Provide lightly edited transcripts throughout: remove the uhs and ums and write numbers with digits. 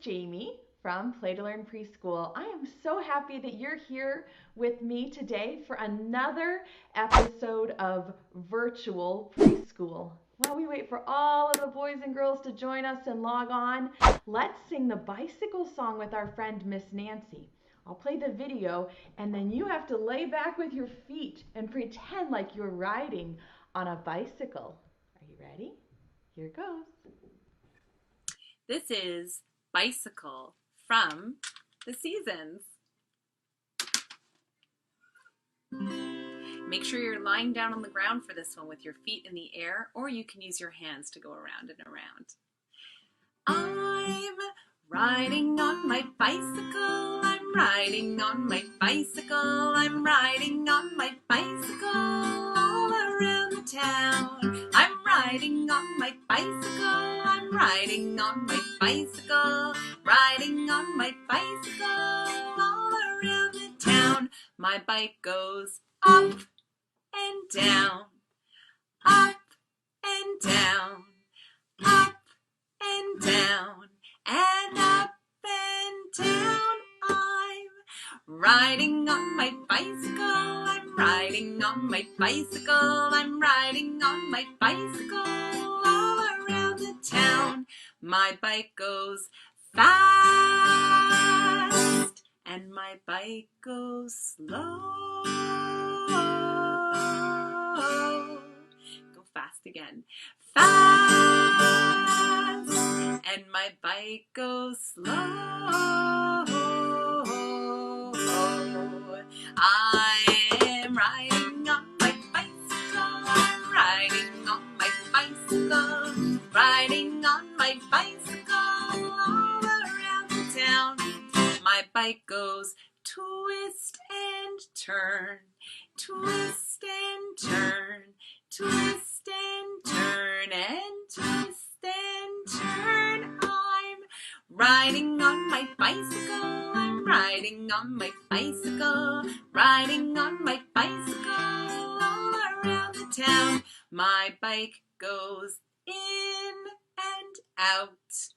Jamie from Play to Learn Preschool. I am so happy that you're here with me today for another episode of Virtual Preschool. While we wait for all of the boys and girls to join us and log on, let's sing the bicycle song with our friend Miss Nancy. I'll play the video and then you have to lay back with your feet and pretend like you're riding on a bicycle. Are you ready? Here it goes. This is Bicycle from The Seasons. Make sure you're lying down on the ground for this one with your feet in the air, or you can use your hands to go around and around. I'm riding on my bicycle, I'm riding on my bicycle, I'm riding on my bicycle all around the town. I'm riding on my bicycle, I'm riding on my bicycle, riding on my bicycle all around the town. My bike goes up and down, up and down, up and down, and up and down. I'm riding on my bicycle, I'm riding on my bicycle, I'm riding on my bicycle all around the town. My bike goes fast and my bike goes slow. Go fast again. Fast and my bike goes slow. I am riding on my bicycle, I'm riding on my bicycle, riding on my bicycle all around the town. My bike goes twist and turn, twist and turn, twist and turn, and twist and turn. I'm riding on my bicycle, I'm riding on my bicycle, riding on my bicycle all around the town. My bike goes in and out,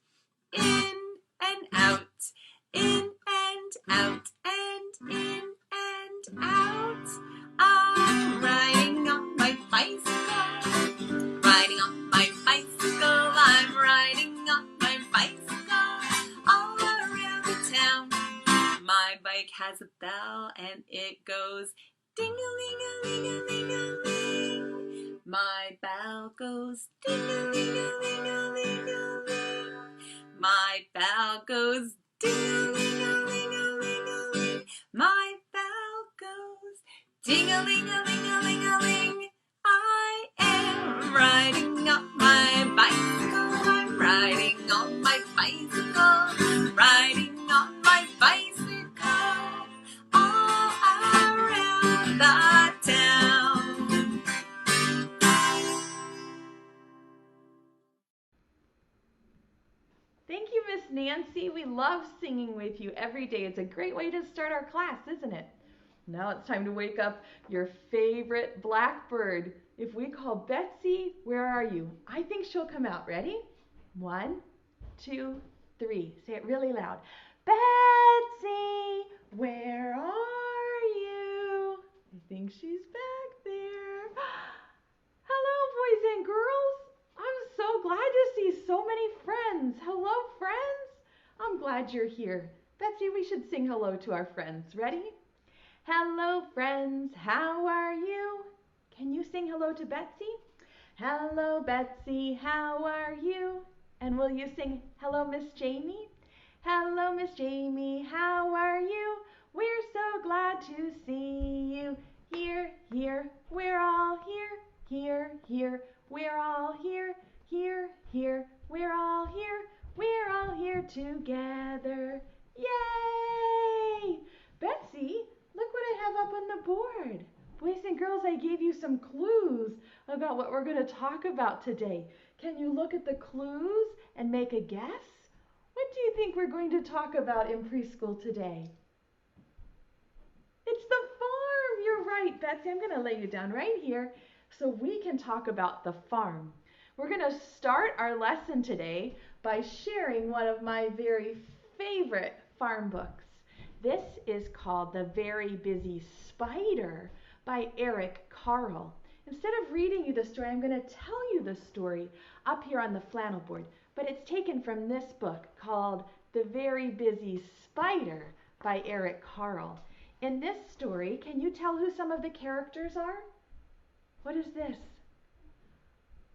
in and out, in and out, and in and out. I'm riding on my bicycle, riding on my bicycle, I'm riding on my bicycle all around the town. My bike has a bell and it goes ding-a-ling-a-ling-a-ling-a-ling. My bell goes ding-a-ling-a-ling-a-ling-a-ling. My bell goes ding-a-ling-a-ling-a-ling-a-ling. My bell goes ding-a-ling-a-ling-a-ling-a-ling. I am riding on my bicycle, I'm riding on my bicycle, riding on my bicycle all around the town. Thank you, Miss Nancy. We love singing with you every day. It's a great way to start our class, isn't it? Now it's time to wake up your favorite blackbird. If we call Betsy, where are you? I think she'll come out. Ready? 1, 2, 3. Say it really loud. Betsy, where are you? I think she's back there. Hello, boys and girls. I'm so glad to see so many friends. Hello, friends. I'm glad you're here. Betsy, we should sing hello to our friends. Ready? Hello, friends. How are you? Can you sing hello to Betsy? Hello, Betsy. How are you? And will you sing hello, Miss Jamie? Hello, Miss Jamie. How are you? We're so glad to see you. Here, here. We're all here. Here, here. We're all here. Here, here. We're all here. We're all here together. Yay! Betsy, look what I have up on the board. Boys and girls, I gave you some clues about what we're going to talk about today. Can you look at the clues and make a guess? What do you think we're going to talk about in preschool today? It's the farm. You're right, Betsy. I'm going to lay you down right here so we can talk about the farm. We're going to start our lesson today by sharing one of my very favorite farm books. This is called The Very Busy Spider by Eric Carle. Instead of reading you the story, I'm going to tell you the story up here on the flannel board, but it's taken from this book called The Very Busy Spider by Eric Carle. In this story, can you tell who some of the characters are? What is this?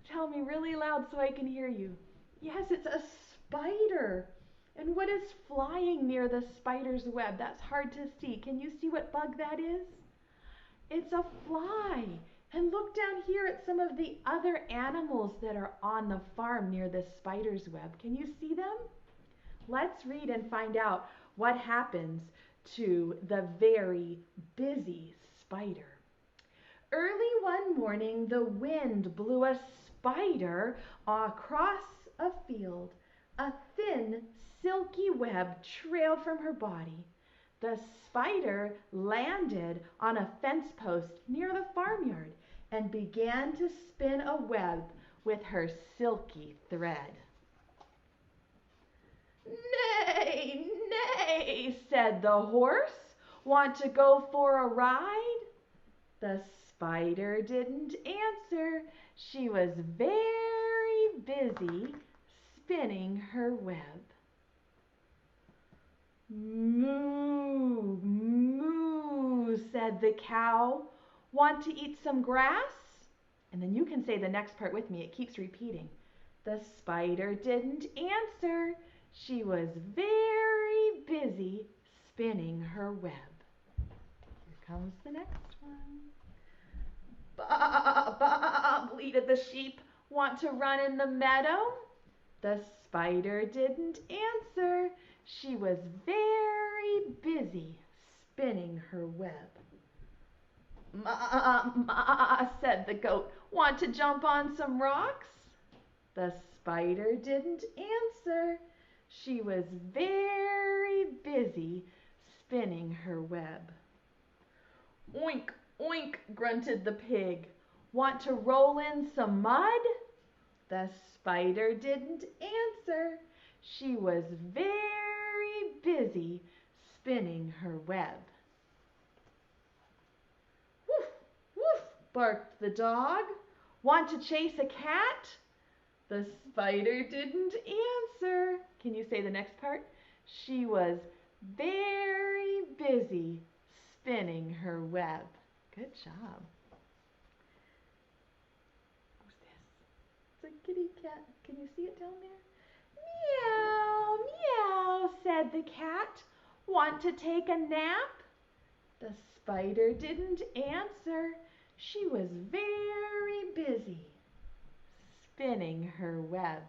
Tell me really loud so I can hear you. Yes, it's a spider. And what is flying near the spider's web? That's hard to see. Can you see what bug that is? It's a fly. And look down here at some of the other animals that are on the farm near the spider's web. Can you see them? Let's read and find out what happens to the very busy spider. Early one morning, the wind blew a spider across a field. A thin, silky web trailed from her body. The spider landed on a fence post near the farmyard and began to spin a web with her silky thread. "Nay, nay," said the horse. "Want to go for a ride?" The spider didn't answer. She was very busy spinning her web. "Moo, moo," said the cow. "Want to eat some grass?" And then you can say the next part with me. It keeps repeating. The spider didn't answer. She was very busy spinning her web. Here comes the next one. "Baa, baa," bleated the sheep. "Want to run in the meadow?" The spider didn't answer. She was very busy spinning her web. "Ma, ma," said the goat. "Want to jump on some rocks?" The spider didn't answer. She was very busy spinning her web. "Oink, oink," grunted the pig. "Want to roll in some mud?" The spider didn't answer. She was very busy spinning her web. "Woof, woof," barked the dog. "Want to chase a cat?" The spider didn't answer. Can you say the next part? She was very busy spinning her web. Good job. Who's this? It's a kitty cat. Can you see it down there? "Meow, meow," said the cat. "Want to take a nap?" The spider didn't answer. She was very busy spinning her web.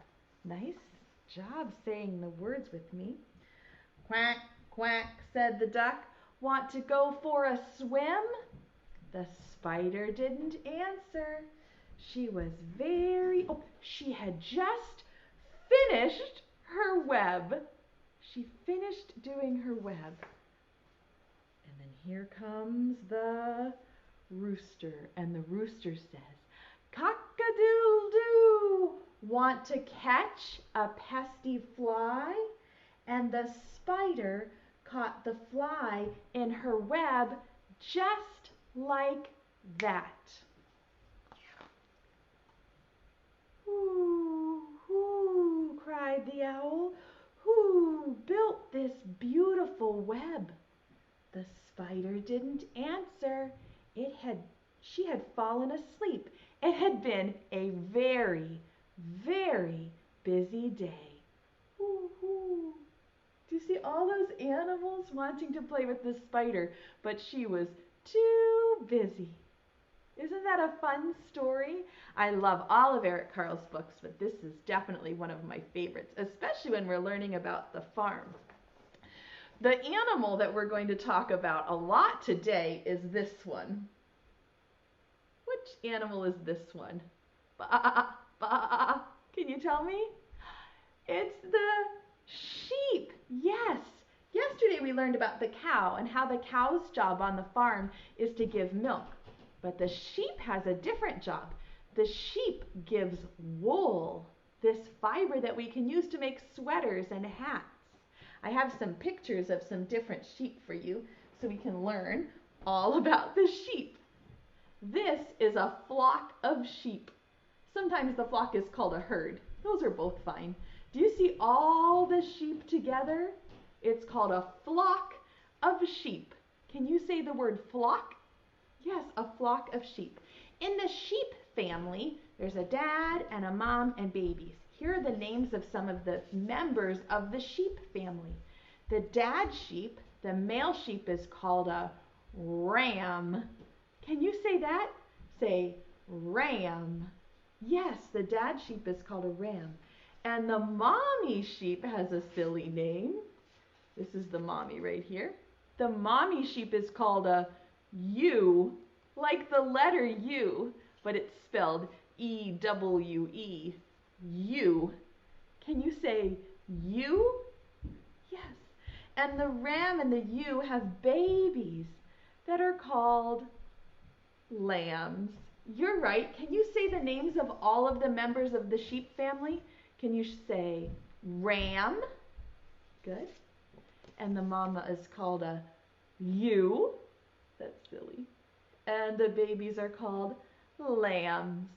Nice job saying the words with me. "Quack, quack," said the duck. "Want to go for a swim?" The spider didn't answer. She was she had just finished her web. She finished doing her web. And then here comes the rooster. And the rooster says, "Cock-a-doodle-doo, want to catch a pesky fly?" And the spider caught the fly in her web just like that. "Who, who," cried the owl, "who built this beautiful web?" The spider didn't answer. She had fallen asleep. It had been a very, very busy day. Woo-hoo. Do you see all those animals wanting to play with the spider, but she was too busy. Isn't that a fun story? I love all of Eric Carle's books, but this is definitely one of my favorites, especially when we're learning about the farm. The animal that we're going to talk about a lot today is this one. Which animal is this one? Ba, ba. Can you tell me? It's the sheep. Yes. Yesterday we learned about the cow and how the cow's job on the farm is to give milk. But the sheep has a different job. The sheep gives wool, this fiber that we can use to make sweaters and hats. I have some pictures of some different sheep for you so we can learn all about the sheep. This is a flock of sheep. Sometimes the flock is called a herd. Those are both fine. Do you see all the sheep together? It's called a flock of sheep. Can you say the word flock? Yes, a flock of sheep. In the sheep family, there's a dad and a mom and babies. Here are the names of some of the members of the sheep family. The dad sheep, the male sheep, is called a ram. Can you say that? Say ram. Yes, the dad sheep is called a ram. And the mommy sheep has a silly name. This is the mommy right here. The mommy sheep is called a ewe, like the letter U, but it's spelled E-W-E, ewe. Can you say ewe? Yes. And the ram and the ewe have babies that are called lambs. You're right. Can you say the names of all of the members of the sheep family? Can you say ram? Good. And the mama is called a ewe. That's silly. And the babies are called lambs.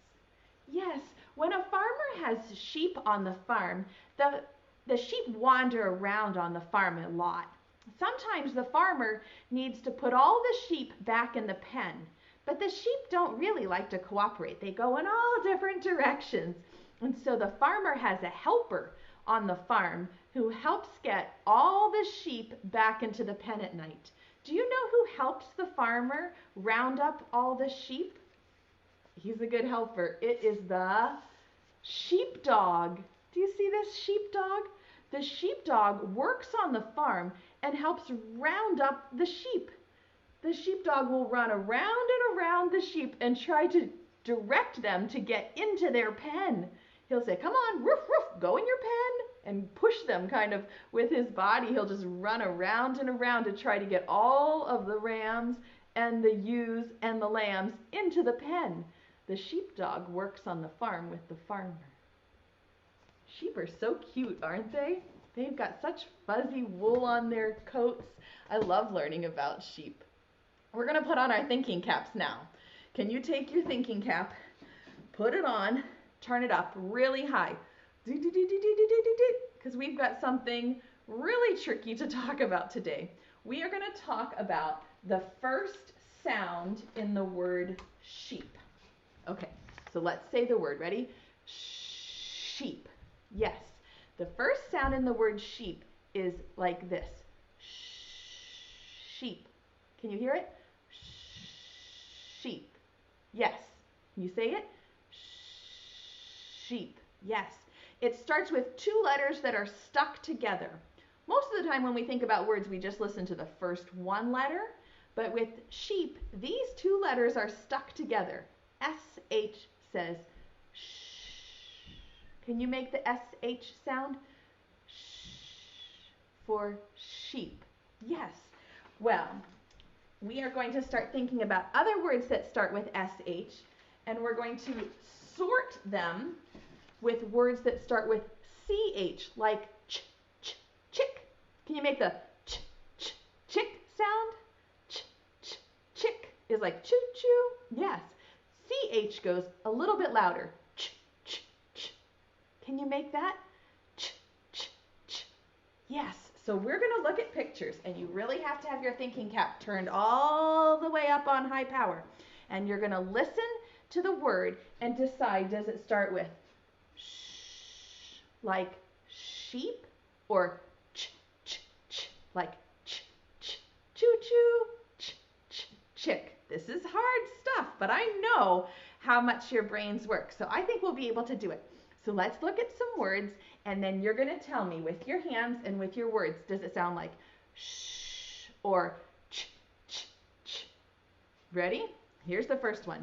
Yes, when a farmer has sheep on the farm, the sheep wander around on the farm a lot. Sometimes the farmer needs to put all the sheep back in the pen, but the sheep don't really like to cooperate. They go in all different directions. And so the farmer has a helper on the farm who helps get all the sheep back into the pen at night. Do you know who helps the farmer round up all the sheep? He's a good helper. It is the sheepdog. Do you see this sheepdog? The sheepdog works on the farm and helps round up the sheep. The sheepdog will run around and around the sheep and try to direct them to get into their pen. He'll say, come on, roof, roof, go in your pen, and push them kind of with his body. He'll just run around and around to try to get all of the rams and the ewes and the lambs into the pen. The sheepdog works on the farm with the farmer. Sheep are so cute, aren't they? They've got such fuzzy wool on their coats. I love learning about sheep. We're going to put on our thinking caps now. Can you take your thinking cap, put it on, turn it up really high, because we've got something really tricky to talk about today. We are going to talk about the first sound in the word sheep. Okay, so let's say the word. Ready? Sheep. Yes, the first sound in the word sheep is like this. Sheep. Can you hear it? Sheep. Yes. Can you say it? Sheep. Yes. It starts with two letters that are stuck together. Most of the time when we think about words, we just listen to the first one letter. But with sheep, these two letters are stuck together. SH says shh. Can you make the SH sound? Shh for sheep. Yes. Well, we are going to start thinking about other words that start with SH, and we're going to sort them with words that start with CH, like ch, ch, chick. Can you make the ch, ch, chick sound? Ch, ch, chick is like choo choo. Yes. CH goes a little bit louder. Ch, ch, ch. Can you make that? Ch, ch, ch. Yes. So we're going to look at pictures, and you really have to have your thinking cap turned all the way up on high power. And you're going to listen to the word and decide, does it start with sh, like sheep, or ch, ch, ch, like ch, ch, choo choo, ch, ch, chick. This is hard stuff, but I know how much your brains work, so I think we'll be able to do it. So let's look at some words, and then you're going to tell me with your hands and with your words, does it sound like shh or ch, ch, ch? Ready? Here's the first one.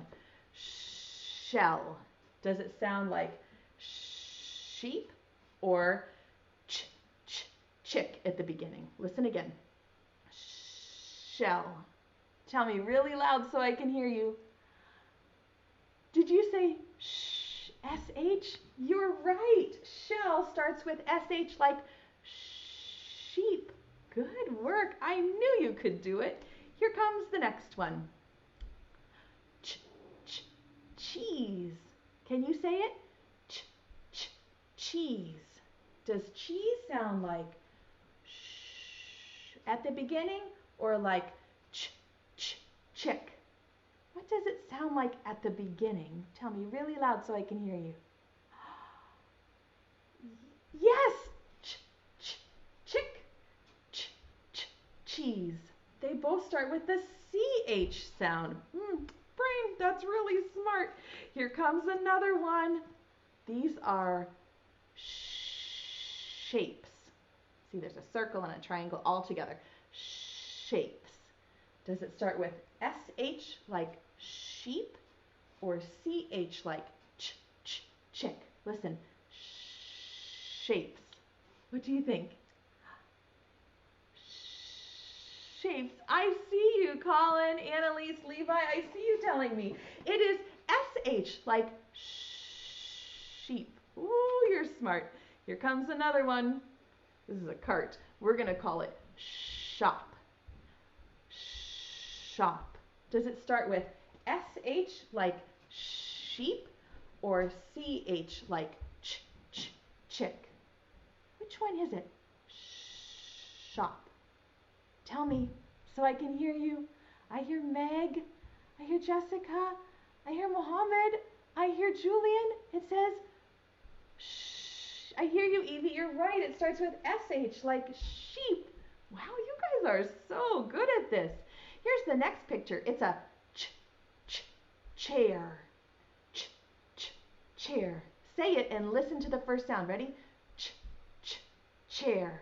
Shell. Does it sound like sheep or ch, ch, chick at the beginning? Listen again. Shell. Tell me really loud so I can hear you. Did you say shh, SH? You're right. Shell starts with SH like sheep. Good work. I knew you could do it. Here comes the next one. Cheese. Can you say it? Cheese. Does cheese sound like sh at the beginning or like chick? What does it sound like at the beginning? Tell me really loud so I can hear you. Yes, chick, cheese. They both start with the CH sound. Brain, that's really smart. Here comes another one. These are shapes. See, there's a circle and a triangle all together. Shapes. Does it start with SH like sheep or CH like chick? Listen. Shapes. What do you think? Shapes. I see you, Colin, Annalise, Levi. I see you telling me. It is SH, like sheep. Ooh, you're smart. Here comes another one. This is a cart. We're going to call it shop. Shop. Does it start with SH, like sheep, or CH, like chick? Which one is it? Shop. Tell me so I can hear you. I hear Meg. I hear Jessica. I hear Mohammed. I hear Julian. It says shh. I hear you, Evie. You're right. It starts with SH like sheep. Wow, you guys are so good at this. Here's the next picture. It's a chair. Chair. Say it and listen to the first sound. Ready? Chair.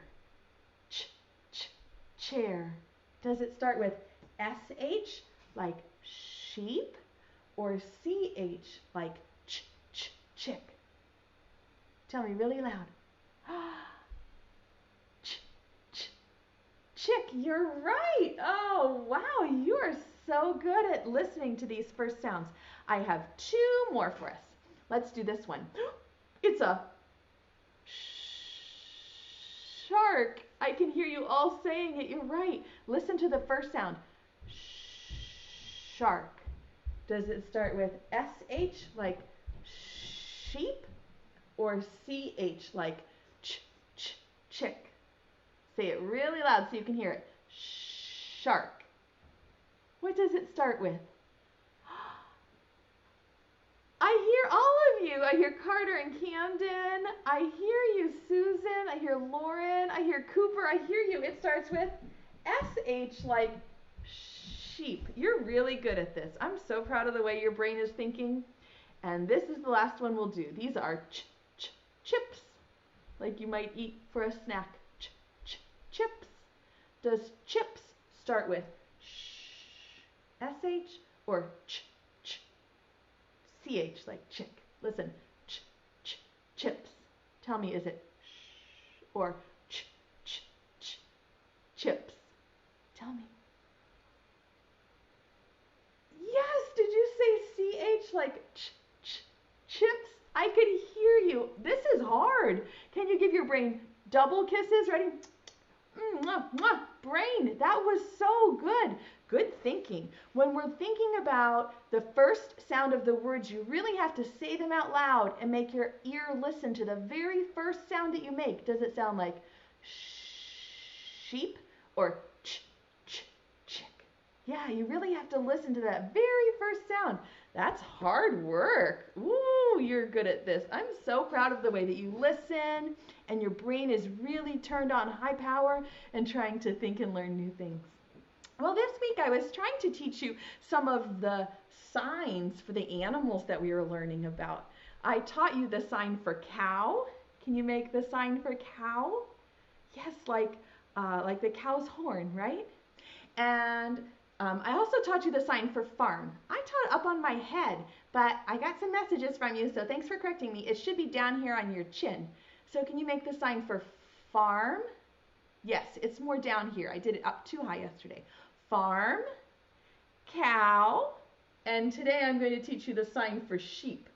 Chair. Does it start with SH like sheep or CH like chick? Tell me really loud. Chick, you're right. Oh, wow, you are so good at listening to these first sounds. I have two more for us. Let's do this one. It's a shark. I can hear you all saying it. You're right. Listen to the first sound. Shark. Does it start with SH like sheep or CH like chick? Say it really loud so you can hear it. Shark. What does it start with? I hear all of you. I hear Carter and Camden. I hear you, Susan. I hear Lauren. I hear Cooper. I hear you. It starts with SH like sheep. You're really good at this. I'm so proud of the way your brain is thinking. And this is the last one we'll do. These are chips, like you might eat for a snack. Chips. Does chips start with SH or CH like chick? Listen, chips. Tell me, is it or chips? Tell me. Yes, did you say CH like chips? I could hear you. This is hard. Can you give your brain double kisses? Ready? Brain, that was so good. Good thinking. When we're thinking about the first sound of the words, you really have to say them out loud and make your ear listen to the very first sound that you make. Does it sound like sheep or chick? Yeah, you really have to listen to that very first sound. That's hard work. Ooh, you're good at this. I'm so proud of the way that you listen and your brain is really turned on high power and trying to think and learn new things. Well, this week I was trying to teach you some of the signs for the animals that we were learning about. I taught you the sign for cow. Can you make the sign for cow? Yes, like the cow's horn, right? And I also taught you the sign for farm. I taught it up on my head, but I got some messages from you, so thanks for correcting me. It should be down here on your chin. So can you make the sign for farm? Yes, it's more down here. I did it up too high yesterday. Farm, cow, and today I'm going to teach you the sign for sheep.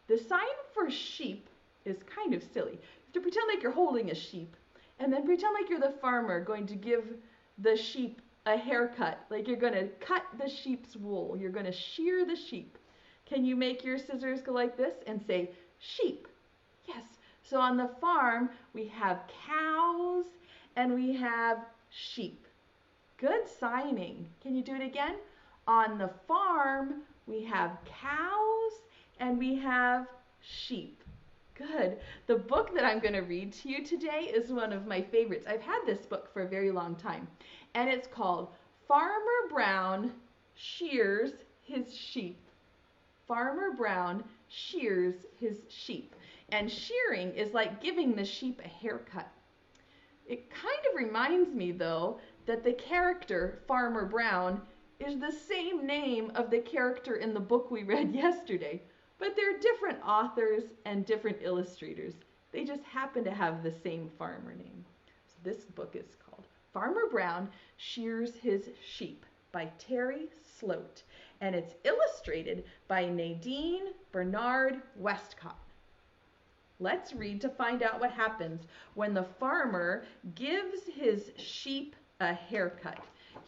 The sign for sheep is kind of silly. You have to pretend like you're holding a sheep, And then pretend like you're the farmer going to give the sheep a haircut. Like you're going to cut the sheep's wool. You're going to shear the sheep. Can you make your scissors go like this and say sheep? Yes. So on the farm, we have cows and we have sheep. Good signing. Can you do it again? On the farm, we have cows and we have sheep. Good. The book that I'm going to read to you today is one of my favorites. I've had this book for a very long time, and it's called Farmer Brown Shears His Sheep. Farmer Brown shears his sheep. And shearing is like giving the sheep a haircut. It kind of reminds me, though, that the character, Farmer Brown, is the same name of the character in the book we read yesterday. But they're different authors and different illustrators. They just happen to have the same farmer name. So this book is called Farmer Brown Shears His Sheep by Teri, Sloat. And it's illustrated by Nadine Bernard Westcott. Let's read to find out what happens when the farmer gives his sheep a haircut.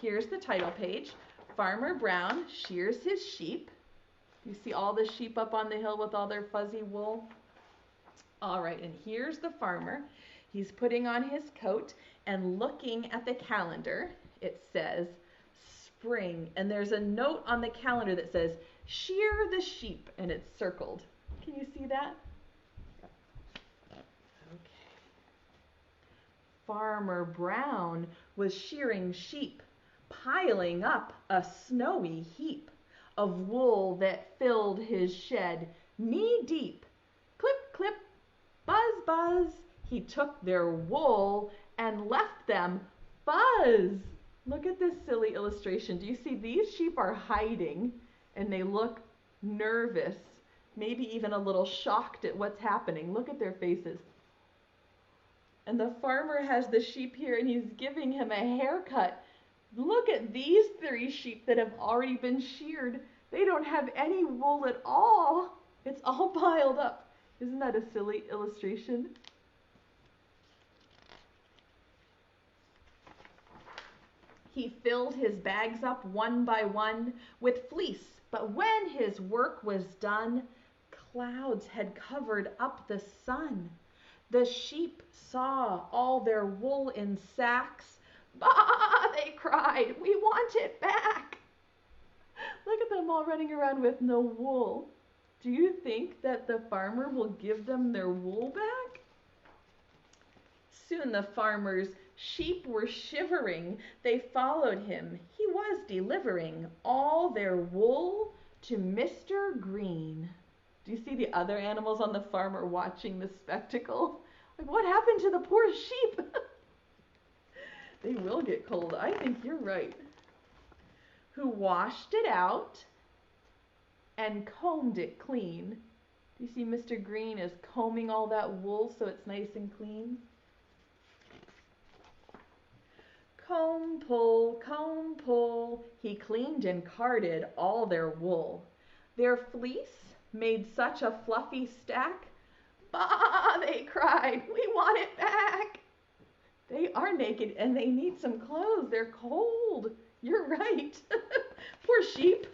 Here's the title page. Farmer Brown Shears His Sheep. You see all the sheep up on the hill with all their fuzzy wool? All right, and here's the farmer. He's putting on his coat and looking at the calendar. It says spring, and there's a note on the calendar that says shear the sheep, and it's circled. Can you see that? Okay. Farmer Brown was shearing sheep, piling up a snowy heap of wool that filled his shed knee deep. Clip, clip, buzz, buzz. He took their wool and left them buzz. Look at this silly illustration. Do you see these sheep are hiding and they look nervous, maybe even a little shocked at what's happening. Look at their faces. And the farmer has the sheep here and he's giving him a haircut. Look at these 3 sheep that have already been sheared. They don't have any wool at all. It's all piled up. Isn't that a silly illustration? He filled his bags up one by one with fleece, but when his work was done, clouds had covered up the sun. The sheep saw all their wool in sacks. Bah, they cried, we want it back. Look at them all running around with no wool. Do you think that the farmer will give them their wool back? Soon the farmer's sheep were shivering. They followed him. He was delivering all their wool to Mr. Green. Do you see the other animals on the farm are watching the spectacle? Like, what happened to the poor sheep? They will get cold. I think you're right. Who washed it out and combed it clean. Do you see Mr. Green is combing all that wool so it's nice and clean? Comb, pull, he cleaned and carded all their wool. Their fleece made such a fluffy stack. Bah, they cried, we want it back. They are naked and they need some clothes. They're cold. You're right. Poor sheep.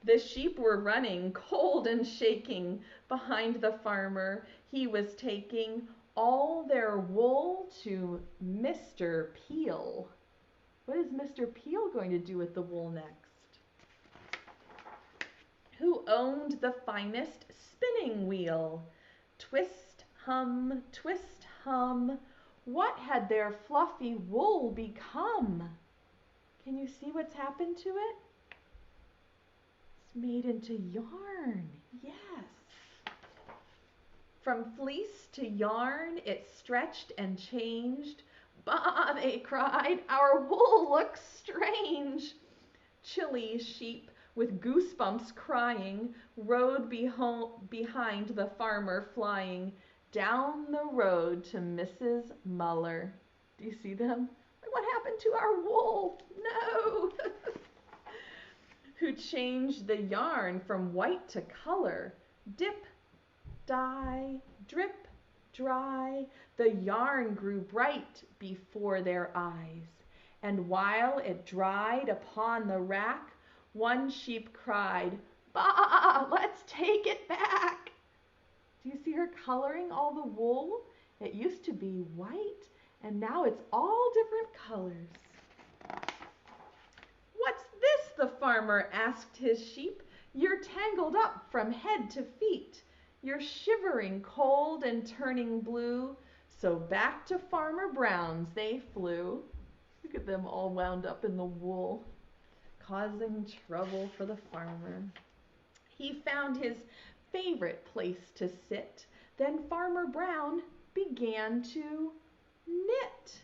The sheep were running, cold and shaking, behind the farmer. He was taking all their wool to Mr. Peel. What is Mr. Peel going to do with the wool next? Who owned the finest spinning wheel? Twist, hum, what had their fluffy wool become? Can you see what's happened to it? It's made into yarn, yes. From fleece to yarn, it stretched and changed. Bah, they cried, our wool looks strange. Chilly sheep with goosebumps crying rode behind the farmer flying down the road to Mrs. Muller. Do you see them? What happened to our wool? No! Who changed the yarn from white to color. Dip, dye, drip, dry, the yarn grew bright before their eyes. And while it dried upon the rack, one sheep cried, "Bah! Let's take it back!" Do you see her coloring all the wool? It used to be white, and now it's all different colors. "What's this?" the farmer asked his sheep. "You're tangled up from head to feet. You're shivering cold and turning blue." So back to Farmer Brown's they flew. Look at them all wound up in the wool, causing trouble for the farmer. He found his favorite place to sit. Then Farmer Brown began to knit.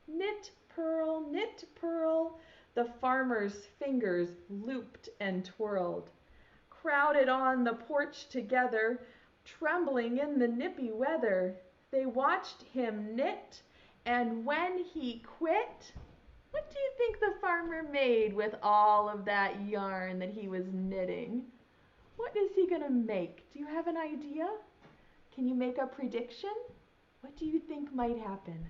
Knit, purl. The farmer's fingers looped and twirled. Crowded on the porch together, trembling in the nippy weather, they watched him knit, and when he quit, what do you think the farmer made with all of that yarn that he was knitting? What is he going to make? Do you have an idea? Can you make a prediction? What do you think might happen?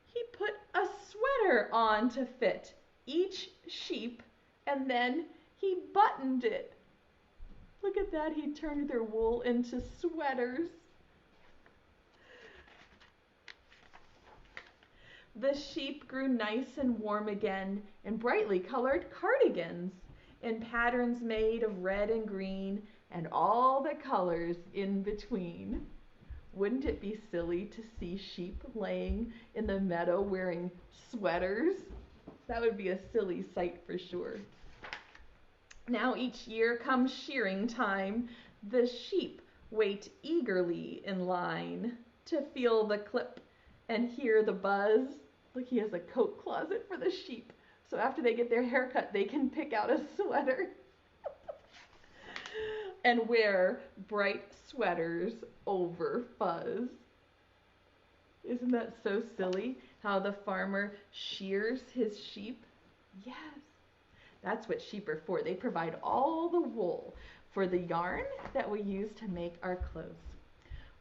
He put a sweater on to fit each sheep, and then he buttoned it. Look at that, he turned their wool into sweaters. The sheep grew nice and warm again in brightly colored cardigans, in patterns made of red and green, and all the colors in between. Wouldn't it be silly to see sheep laying in the meadow wearing sweaters? That would be a silly sight for sure. Now each year comes shearing time. The sheep wait eagerly in line to feel the clip and hear the buzz. Look, he has a coat closet for the sheep. So after they get their hair cut, they can pick out a sweater and wear bright sweaters over fuzz. Isn't that so silly how the farmer shears his sheep? Yes, that's what sheep are for. They provide all the wool for the yarn that we use to make our clothes.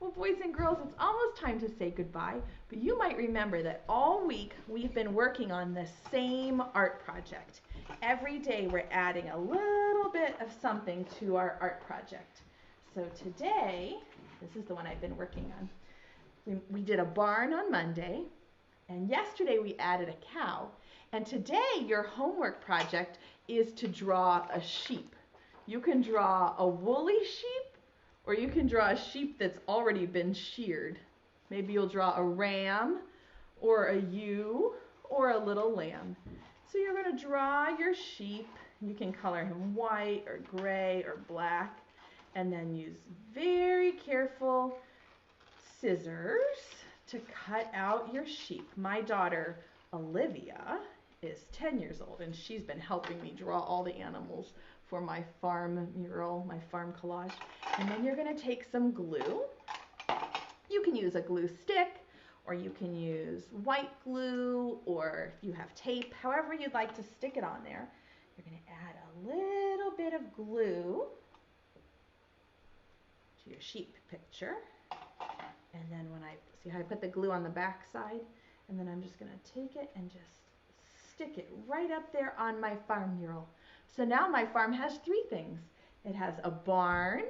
Well, boys and girls, it's almost time to say goodbye, but you might remember that all week we've been working on the same art project. Every day we're adding a little bit of something to our art project. So today, this is the one I've been working on. We did a barn on Monday, and yesterday we added a cow, and today your homework project is to draw a sheep. You can draw a woolly sheep, or you can draw a sheep that's already been sheared. Maybe you'll draw a ram, or a ewe, or a little lamb. So you're going to draw your sheep. You can color him white, or gray, or black, and then use very careful scissors to cut out your sheep. My daughter, Olivia, is 10 years old, and she's been helping me draw all the animals for my farm mural, my farm collage. And then you're going to take some glue. You can use a glue stick, or you can use white glue, or if you have tape, however you'd like to stick it on there. You're going to add a little bit of glue to your sheep picture. And then when see how I put the glue on the back side? And then I'm just going to take it and just stick it right up there on my farm mural. So now my farm has three things. It has a barn,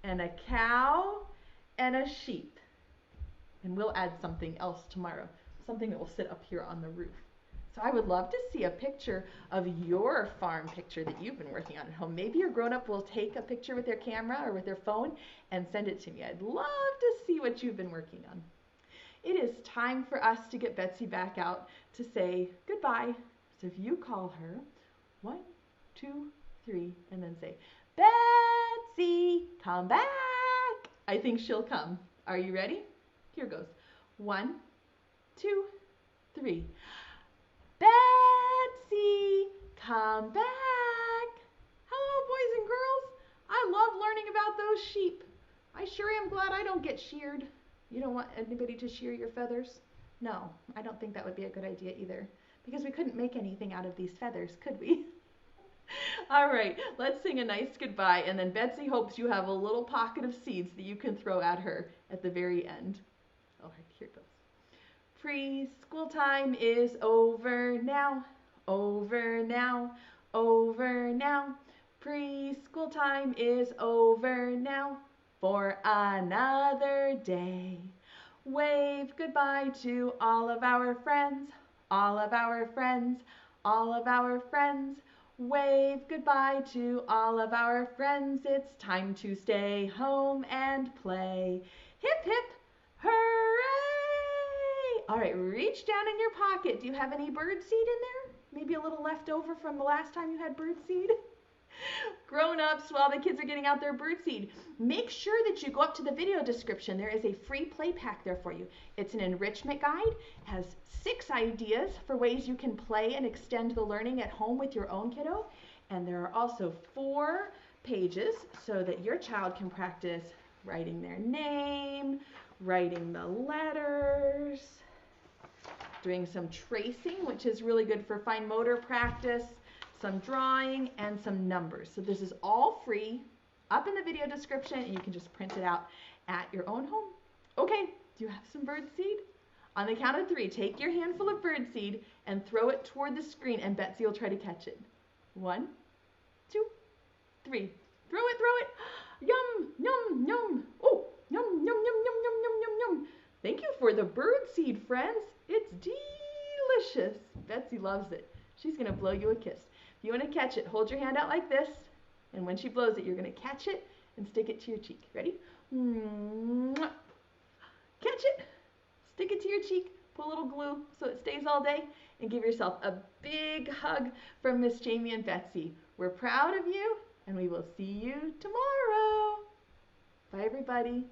and a cow, and a sheep. And we'll add something else tomorrow, something that will sit up here on the roof. So I would love to see a picture of your farm picture that you've been working on at home. Maybe your grown-up will take a picture with their camera or with their phone and send it to me. I'd love to see what you've been working on. It is time for us to get Betsy back out to say goodbye. So if you call her, 1, 2, 3, and then say, "Betsy, come back." I think she'll come. Are you ready? Here goes. 1, 2, 3. Betsy, come back. Hello, boys and girls. I love learning about those sheep. I sure am glad I don't get sheared. You don't want anybody to shear your feathers? No, I don't think that would be a good idea either, because we couldn't make anything out of these feathers, could we? All right, let's sing a nice goodbye, and then Betsy hopes you have a little pocket of seeds that you can throw at her at the very end. All right, here it goes. Preschool time is over now, over now, over now. Preschool time is over now for another day. Wave goodbye to all of our friends, all of our friends, all of our friends. Wave goodbye to all of our friends. It's time to stay home and play. Hip, hip, hooray! All right, reach down in your pocket. Do you have any bird seed in there? Maybe a little left over from the last time you had bird seed? Grown-ups, while the kids are getting out their birdseed, make sure that you go up to the video description. There is a free play pack there for you. It's an enrichment guide, has 6 ideas for ways you can play and extend the learning at home with your own kiddo. And there are also 4 pages so that your child can practice writing their name, writing the letters, doing some tracing, which is really good for fine motor practice, some drawing, and some numbers. So this is all free up in the video description, and you can just print it out at your own home. Okay, do you have some bird seed? On the count of 3, take your handful of bird seed and throw it toward the screen, and Betsy will try to catch it. 1, 2, 3. Throw it, throw it. Yum, yum, yum. Oh, yum, yum, yum, yum, yum, yum, yum, yum. Thank you for the bird seed, friends. It's delicious. Betsy loves it. She's going to blow you a kiss. If you want to catch it, hold your hand out like this, and when she blows it, you're going to catch it and stick it to your cheek. Ready? Mwah. Catch it, stick it to your cheek, put a little glue so it stays all day, and give yourself a big hug from Miss Jamie and Betsy. We're proud of you, and we will see you tomorrow. Bye, everybody.